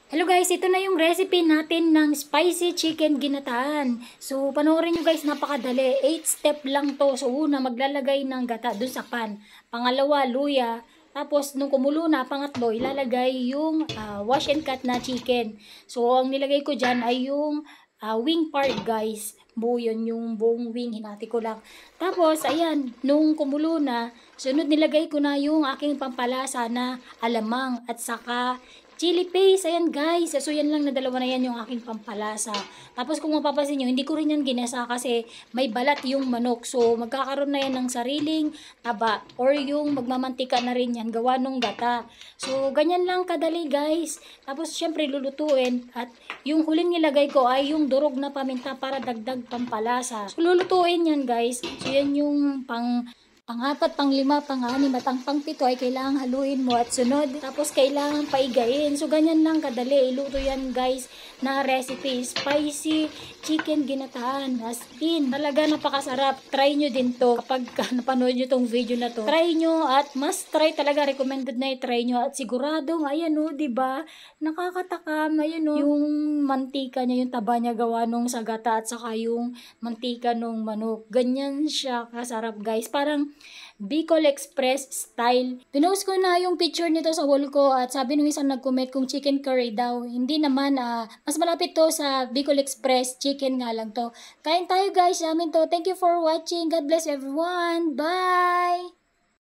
Hello guys, ito na yung recipe natin ng spicy chicken ginataan. So, panoorin nyo guys, napakadali. 8 step lang to. So, una, maglalagay ng gata dun sa pan. Pangalawa, luya. Tapos, nung kumulo na, pangatlo, ilalagay yung wash and cut na chicken. So, ang nilagay ko dyan ay yung wing part guys. Buo yun, yung buong wing, hinati ko lang. Tapos, ayan, nung kumulo na, sunod nilagay ko na yung aking pampalasa na alamang at saka chili paste, ayan guys. So yan lang na dalawa na yan yung aking pampalasa. Tapos kung mapapansin nyo, hindi ko rin yan ginasa kasi may balat yung manok. So magkakaroon na yan ng sariling taba or yung magmamantika na rin yan gawa nung gata. So ganyan lang kadali guys. Tapos syempre lulutuin at yung huling nilagay ko ay yung durog na paminta para dagdag pampalasa. So lulutuin yan guys. So yan yung pang-apat, pang-lima, pang-anim at ang pang-pito ay kailangan haluin mo at sunod. Tapos kailangan paigayin. So ganyan lang kadali. Iluto yan guys na recipe. Spicy chicken ginataan. As in, talaga napakasarap. Try nyo din to kapag napanood nyo tong video na to. Try nyo at must try talaga. Recommended na i-try nyo. At siguradong, ayan o, diba? Nakakatakam. Ayan o, yung mantika niya, yung taba niya gawa nung sagata at saka yung mantika nung manok. Ganyan siya kasarap guys. Parang Bicol Express style. Pinost ko na yung picture nito sa wall ko at sabi nung isang nag-comment kung chicken curry daw. Hindi naman, mas malapit to sa Bicol Express. Chicken nga lang to. Kain tayo guys, namin to. Thank you for watching. God bless everyone. Bye!